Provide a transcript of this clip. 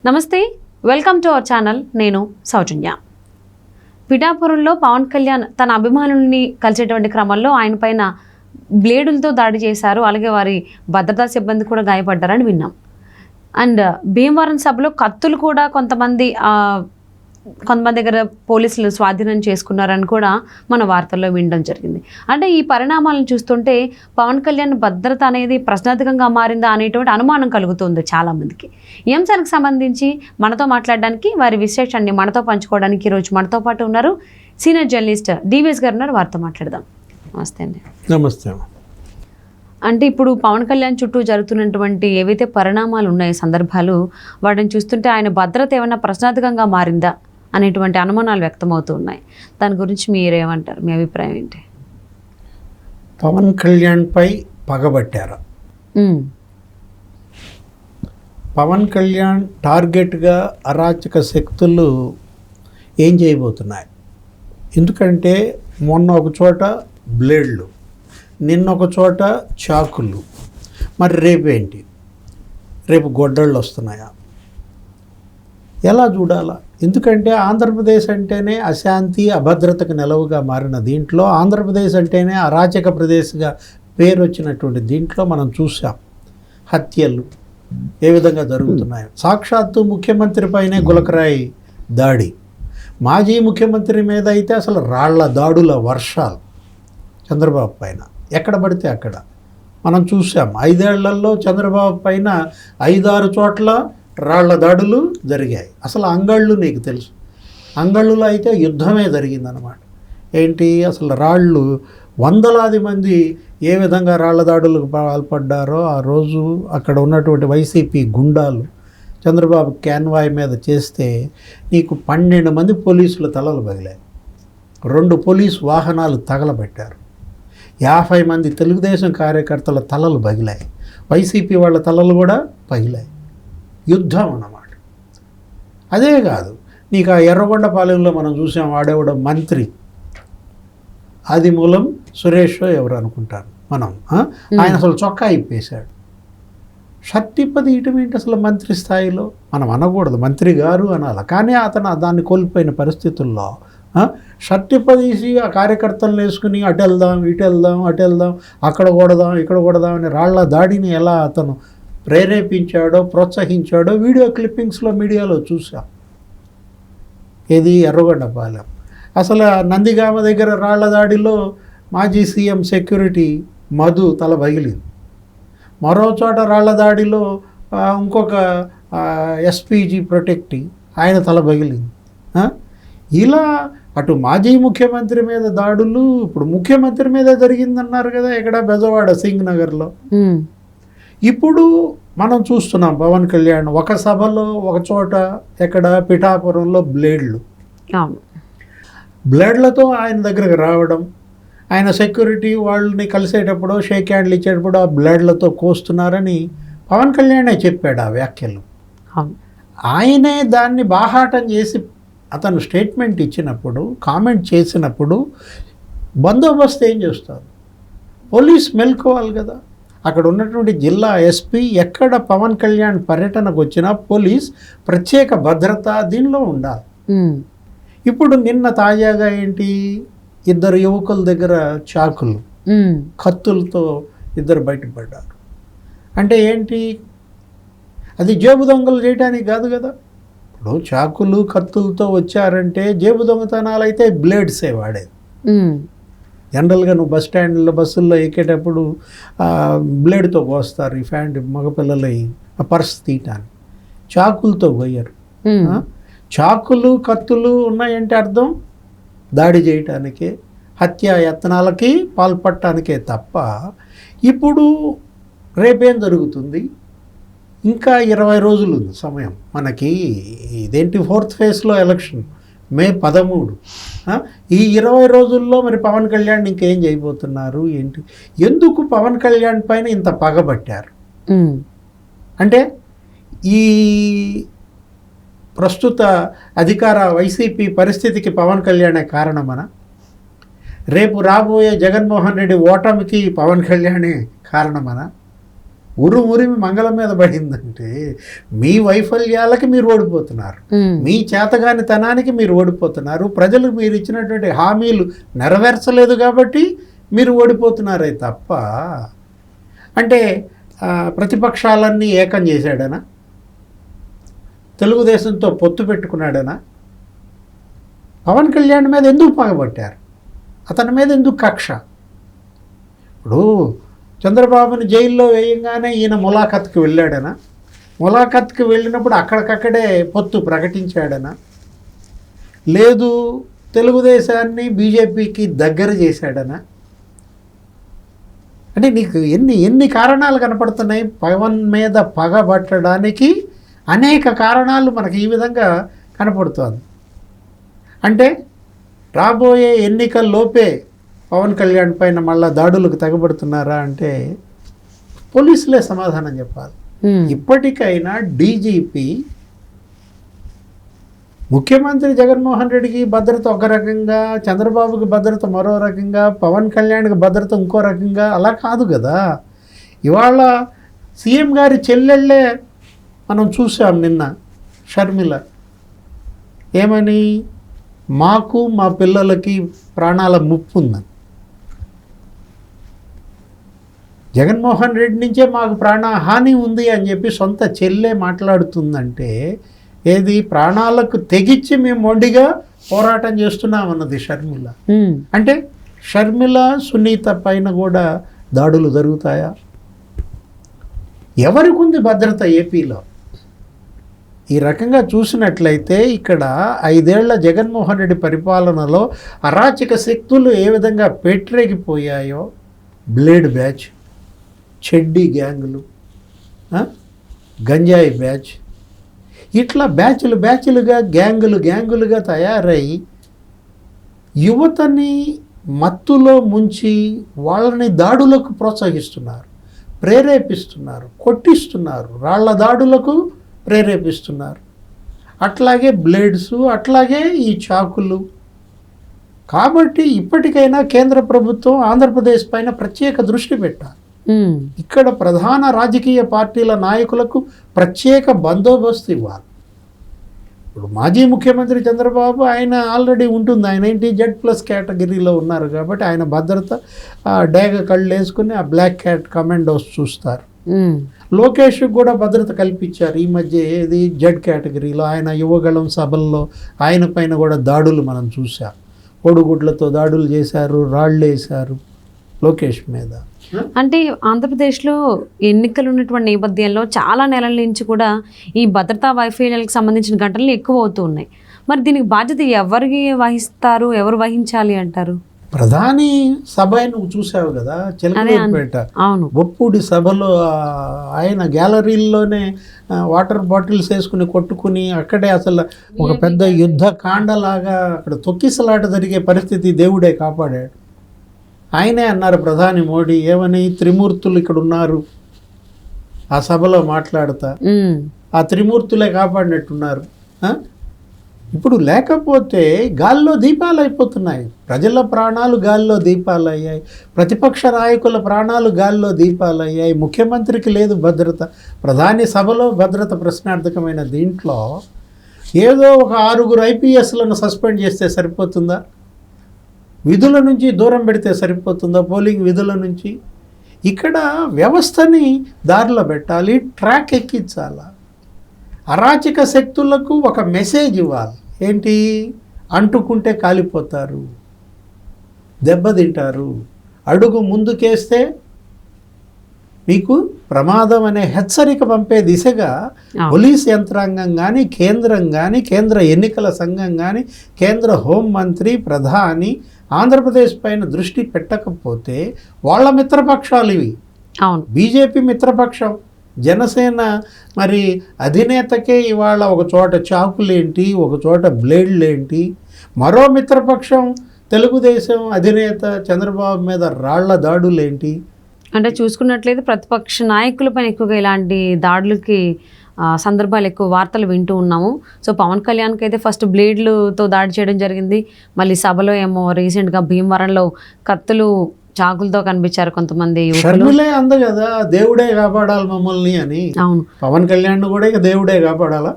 నమస్తే, welcome to our channel. నేను సౌజన్య. పిఠాపురంలో పవన్ కళ్యాణ్ తన అభిమానుల్ని కలిసేటువంటి క్రమంలో ఆయన పైన బ్లేడులతో దాడి చేశారు. అలాగే వారి భద్రతా సిబ్బంది కూడా గాయపడ్డారని విన్నాం. అండ్ భీమవరం సభలో కత్తులు కూడా కొంతమంది దగ్గర పోలీసులు స్వాధీనం చేసుకున్నారని కూడా మన వార్తల్లో వినడం జరిగింది. అంటే ఈ పరిణామాలను చూస్తుంటే పవన్ కళ్యాణ్ భద్రత అనేది ప్రశ్నార్థకంగా మారిందా అనేటువంటి అనుమానం కలుగుతుంది చాలామందికి. ఈ అంశానికి సంబంధించి మనతో మాట్లాడడానికి, వారి విశేషాన్ని మనతో పంచుకోవడానికి ఈరోజు మనతో పాటు ఉన్నారు సీనియర్ జర్నలిస్ట్ డివిఎస్ గారు ఉన్నారు. వారితో మాట్లాడదాం. నమస్తే అండి. నమస్తే. అంటే ఇప్పుడు పవన్ కళ్యాణ్ చుట్టూ జరుగుతున్నటువంటి ఏవైతే పరిణామాలు ఉన్నాయో సందర్భాలు, వాటిని చూస్తుంటే ఆయన భద్రత ఏమైనా ప్రశ్నార్థకంగా మారిందా అనేటువంటి అనుమానాలు వ్యక్తమవుతూ ఉన్నాయి. దాని గురించి మీరేమంటారు? మీ అభిప్రాయం ఏంటి? పవన్ కళ్యాణ్పై పగబట్టారా? పవన్ కళ్యాణ్ టార్గెట్గా అరాచక శక్తులు ఏం చేయబోతున్నాయి? ఎందుకంటే మొన్న ఒక చోట బ్లేడ్లు, నిన్న ఒక చోట చాకులు, మరి రేపేంటి? రేపు గొడ్డళ్ళు వస్తున్నాయా? ఎలా చూడాలా? ఎందుకంటే ఆంధ్రప్రదేశ్ అంటేనే అశాంతి అభద్రతకు నెలవుగా మారిన దీంట్లో, ఆంధ్రప్రదేశ్ అంటేనే అరాచక ప్రదేశ్గా పేరు వచ్చినటువంటి దీంట్లో మనం చూసాం హత్యలు ఏ విధంగా జరుగుతున్నాయో. సాక్షాత్తు ముఖ్యమంత్రి పైనే గులకరాయి దాడి, మాజీ ముఖ్యమంత్రి మీద అయితే అసలు రాళ్ల దాడుల వర్షాలు చంద్రబాబు పైన ఎక్కడ పడితే అక్కడ మనం చూసాం. 5 ఏళ్లలో చంద్రబాబు పైన 5-6 చోట్ల రాళ్ల దాడులు జరిగాయి. అసలు అంగళ్ళు నీకు తెలుసు, అంగళ్ళులో అయితే యుద్ధమే జరిగిందనమాట. ఏంటి అసలు రాళ్ళు, వందలాది మంది ఏ విధంగా రాళ్ల దాడులకు పాల్పడ్డారో ఆ రోజు అక్కడ ఉన్నటువంటి వైసీపీ గుండాలు చంద్రబాబు క్యాన్వాయ్ మీద చేస్తే నీకు 12 మంది పోలీసుల తలలు పగిలాయి, 2 పోలీసు వాహనాలు తగలబెట్టారు, 50 మంది తెలుగుదేశం కార్యకర్తల తలలు పగిలాయి, వైసీపీ వాళ్ళ తలలు కూడా పగిలాయి. యుద్ధం అన్నమాట. అదే కాదు, నీకు ఆ ఎర్రగొండపాలెంలో మనం చూసాం, వాడేవాడు మంత్రి ఆదిమూలం సురేష్ ఎవరు అనుకుంటాను మనం, ఆయన అసలు చొక్కా ఇప్పేశాడు. షర్టిప్పది ఇటువంటి అసలు మంత్రి స్థాయిలో మనం అనకూడదు, మంత్రి గారు అనాలి. కానీ అతను దాన్ని కోల్పోయిన పరిస్థితుల్లో షర్టిప్పదీసి ఆ కార్యకర్తలను వేసుకుని అటు వెళ్దాం ఇటు వెళ్దాం అటు వెళ్దాం అక్కడ కొడదాం ఇక్కడ కొడదాం అని రాళ్ల దాడిని ఎలా అతను ప్రేరేపించాడో ప్రోత్సహించాడో వీడియో క్లిప్పింగ్స్లో మీడియాలో చూసాం. ఏది ఎర్రగొండపాలెం. అసలు నందిగామ దగ్గర రాళ్ల దాడిలో మాజీ సీఎం సెక్యూరిటీ మధు తల పగిలింది. మరో చోట రాళ్ల దాడిలో ఇంకొక ఎస్పీజీ ప్రొటెక్టింగ్ ఆయన తల పగిలింది. ఇలా అటు మాజీ ముఖ్యమంత్రి మీద దాడులు, ఇప్పుడు ముఖ్యమంత్రి మీద జరిగిందన్నారు కదా ఇక్కడ బెజవాడ సింగ్ నగర్లో. ఇప్పుడు మనం చూస్తున్నాం పవన్ కళ్యాణ్ ఒక సభలో ఒక చోట ఎక్కడ పిఠాపురంలో బ్లేడ్లతో ఆయన దగ్గరకు రావడం, ఆయన సెక్యూరిటీ వాళ్ళని కలిసేటప్పుడు షేక్ హ్యాండ్లు ఇచ్చేటప్పుడు ఆ బ్లేడ్లతో కోస్తున్నారని పవన్ కళ్యాణే చెప్పాడు ఆ వ్యాఖ్యలు. ఆయనే దాన్ని బాహాటం చేసి అతను స్టేట్మెంట్ ఇచ్చినప్పుడు, కామెంట్ చేసినప్పుడు బందోబస్తు ఏం చేస్తారు? పోలీస్ మెల్కోవాలి కదా. అక్కడ ఉన్నటువంటి జిల్లా ఎస్పీ ఎక్కడ పవన్ కళ్యాణ్ పర్యటనకు వచ్చినా పోలీస్ ప్రత్యేక భద్రత దీనిలో ఉండాలి. ఇప్పుడు నిన్న తాజాగా ఏంటి, 2 యువకుల దగ్గర చాకులు కత్తులతో 2 బయటపడ్డారు. అంటే ఏంటి, అది జేబు దొంగలు చేయడానికి కాదు కదా. ఇప్పుడు చాకులు కత్తులతో వచ్చారంటే జేబు దొంగతనాలు అయితే బ్లేడ్సే వాడేది. జనరల్గా నువ్వు బస్ స్టాండ్లో బస్సుల్లో ఎక్కేటప్పుడు బ్లేడ్తో కోస్తారు ఈ ఫ్యాంట్ మగపిల్లలు పర్స్ తీయటానికి, చాకులతో పోయారు. చాకులు కత్తులు ఉన్నాయంటే అర్థం దాడి చేయటానికే, హత్యా యత్నాలకి పాల్పడటానికే తప్ప. ఇప్పుడు రేపేం జరుగుతుంది? ఇంకా 20 రోజులు ఉంది సమయం మనకి. ఇదేంటి 4th ఫేజ్లో ఎలక్షన్ మే 13. ఈ 20 రోజుల్లో మరి పవన్ కళ్యాణ్ ఇంకేం చేయబోతున్నారు ఏంటి? ఎందుకు పవన్ కళ్యాణ్ పైన ఇంత పగబట్టారు? అంటే ఈ ప్రస్తుత అధికార వైసీపీ పరిస్థితికి పవన్ కళ్యాణే కారణమనా? రేపు రాబోయే జగన్మోహన్ రెడ్డి ఓటమికి పవన్ కళ్యాణే కారణమనా? ఉరిమి మంగళం మీద పడిందంటే మీ వైఫల్యాలకి మీరు ఓడిపోతున్నారు, మీ చేతగానితనానికి మీరు ఓడిపోతున్నారు, ప్రజలకు మీరు ఇచ్చినటువంటి హామీలు నెరవేర్చలేదు కాబట్టి మీరు ఓడిపోతున్నారే తప్ప అంటే ప్రతిపక్షాలన్నీ ఏకం చేశాడనా, తెలుగుదేశంతో పొత్తు పెట్టుకున్నాడనా, పవన్ కళ్యాణ్ మీద ఎందుకు పగబట్టారు, అతని మీద ఎందుకు కక్ష? ఇప్పుడు చంద్రబాబుని జైల్లో వేయంగానే ఈయన ములాఖత్కి వెళ్ళాడనా, ములాఖత్కి వెళ్ళినప్పుడు అక్కడికక్కడే పొత్తు ప్రకటించాడనా, లేదు తెలుగుదేశాన్ని బీజేపీకి దగ్గర చేశాడనా? అంటే నీకు ఎన్ని కారణాలు కనపడుతున్నాయి పవన్ మీద పగబట్టడానికి? అనేక కారణాలు మనకి ఈ విధంగా కనపడుతోంది. అంటే రాబోయే ఎన్నికల్లోపే పవన్ కళ్యాణ్ పైన మళ్ళా దాడులకు తెగబడుతున్నారా అంటే పోలీసులే సమాధానం చెప్పాలి. ఇప్పటికైనా డీజీపీ ముఖ్యమంత్రి జగన్మోహన్ రెడ్డికి భద్రత ఒక రకంగా, చంద్రబాబుకి భద్రత మరో రకంగా, పవన్ కళ్యాణ్కి భద్రత ఇంకో రకంగా, అలా కాదు కదా. ఇవాళ సీఎం గారి చెల్లెళ్ళే మనం చూసాం నిన్న, షర్మిల ఏమని, మాకు మా పిల్లలకి ప్రాణాల ముప్పు ఉందని, జగన్మోహన్ రెడ్డి నుంచే మాకు ప్రాణహాని ఉంది అని చెప్పి సొంత చెల్లె మాట్లాడుతుందంటే ఏది, ప్రాణాలకు తెగించి మేము మొండిగా పోరాటం చేస్తున్నామన్నది షర్మిల. అంటే షర్మిల సునీత పైన కూడా దాడులు జరుగుతాయా? ఎవరికి ఉంది భద్రత ఏపీలో? ఈ రకంగా చూసినట్లయితే ఇక్కడ 5 ఏళ్ల జగన్మోహన్ రెడ్డి పరిపాలనలో అరాచక శక్తులు ఏ విధంగా పెట్టరేగిపోయాయో, బ్లేడ్ బ్యాచ్, చెడ్డీ గ్యాంగులు, గంజాయి బ్యాచ్, ఇట్లా బ్యాచ్లుగా గ్యాంగులుగా తయారై యువతని మత్తులో ముంచి వాళ్ళని దాడులకు ప్రోత్సహిస్తున్నారు, ప్రేరేపిస్తున్నారు, కొట్టిస్తున్నారు, రాళ్ల దాడులకు ప్రేరేపిస్తున్నారు. అట్లాగే బ్లేడ్స్, అట్లాగే ఈ చాకులు. కాబట్టి ఇప్పటికైనా కేంద్ర ప్రభుత్వం ఆంధ్రప్రదేశ్ పైన ప్రత్యేక దృష్టి పెట్టాలి. ఇక్కడ ప్రధాన రాజకీయ పార్టీల నాయకులకు ప్రత్యేక బందోబస్తు ఇవ్వాలి. ఇప్పుడు మాజీ ముఖ్యమంత్రి చంద్రబాబు ఆయన ఆల్రెడీ ఉంటుంది, ఆయన Z+ కేటగిరీలో ఉన్నారు కాబట్టి ఆయన భద్రత డేగ కళ్ళు వేసుకుని ఆ బ్లాక్ క్యాట్ కమాండోస్ చూస్తారు. లోకేష్ కూడా భద్రత కల్పించారు ఈ మధ్య, ఏది Z కేటగిరీలో. ఆయన యువగళం సభల్లో ఆయన పైన కూడా దాడులు మనం చూసాం, కోడిగుడ్లతో దాడులు చేశారు, రాళ్ళు వేశారు లోకేష్ మీద. అంటే ఆంధ్రప్రదేశ్లో ఎన్నికలు ఉన్నటువంటి నేపథ్యంలో చాలా నెలల నుంచి కూడా ఈ భద్రతా వైఫల్యాలకు సంబంధించిన ఘటనలు ఎక్కువ అవుతూ ఉన్నాయి. మరి దీనికి బాధ్యత ఎవరికి వహిస్తారు, ఎవరు వహించాలి అంటారు? ప్రధాని సభ నువ్వు చూసావు కదా, చిలకలూరిపేట బొప్పూడి సభలో ఆయన గ్యాలరీల్లోనే వాటర్ బాటిల్స్ వేసుకుని కొట్టుకుని అక్కడే అసలు ఒక పెద్ద యుద్ధ కాండలాగా అక్కడ తొక్కిసలాట జరిగే పరిస్థితి దేవుడే కాపాడాడు. ఆయనే అన్నారు ప్రధాని మోడీ ఏమని, త్రిమూర్తులు ఇక్కడ ఉన్నారు ఆ సభలో మాట్లాడతా, ఆ త్రిమూర్తులే కాపాడినట్టున్నారు. ఇప్పుడు లేకపోతే గాల్లో దీపాలు అయిపోతున్నాయి, ప్రజల ప్రాణాలు గాల్లో దీపాలు అయ్యాయి, ప్రతిపక్ష నాయకుల ప్రాణాలు గాల్లో దీపాలు అయ్యాయి, ముఖ్యమంత్రికి లేదు భద్రత, ప్రధాని సభలో భద్రత ప్రశ్నార్థకమైన దీంట్లో ఏదో ఒక 6 IPSలను సస్పెండ్ చేస్తే సరిపోతుందా? విధుల నుంచి దూరం పెడితే సరిపోతుందా? పోలింగ్ విధుల నుంచి. ఇక్కడ వ్యవస్థని దారిలో పెట్టాలి, ట్రాక్ ఎక్కించాలా, అరాచక శక్తులకు ఒక మెసేజ్ ఇవ్వాలి. ఏంటి, అంటుకుంటే కాలిపోతారు, దెబ్బతింటారు, అడుగు ముందుకేస్తే మీకు ప్రమాదం అనే హెచ్చరిక పంపే దిశగా పోలీస్ యంత్రాంగం కానీ, కేంద్రం కానీ, కేంద్ర ఎన్నికల సంఘం కానీ, కేంద్ర హోంమంత్రి, ప్రధాని ఆంధ్రప్రదేశ్ పైన దృష్టి పెట్టకపోతే వాళ్ళ మిత్రపక్షాలు ఇవి. అవును, బీజేపీ మిత్రపక్షం, జనసేన మరి అధినేతకే ఇవాళ ఒక చోట చాకులేంటి, ఒక చోట బ్లేడ్లేంటి, మరో మిత్రపక్షం తెలుగుదేశం అధినేత చంద్రబాబు మీద రాళ్ల దాడులేంటి. అంటే చూసుకున్నట్లయితే ప్రతిపక్ష నాయకులపైన ఎక్కువగా ఇలాంటి దాడులకి సందర్భాలు ఎక్కువ వార్తలు వింటూ ఉన్నాము. సో పవన్ కళ్యాణ్కి అయితే ఫస్ట్ బ్లేడ్లతో దాడి చేయడం జరిగింది, మళ్ళీ సభలో ఏమో రీసెంట్గా భీమవరంలో కత్తులు చాకులతో కనిపించారు కొంతమంది యువకులు. షర్మిలే అంద కదా దేవుడే కాపాడాలి మమ్మల్ని అని. అవును, పవన్ కళ్యాణ్ కూడా ఇక దేవుడే కాపాడాలా?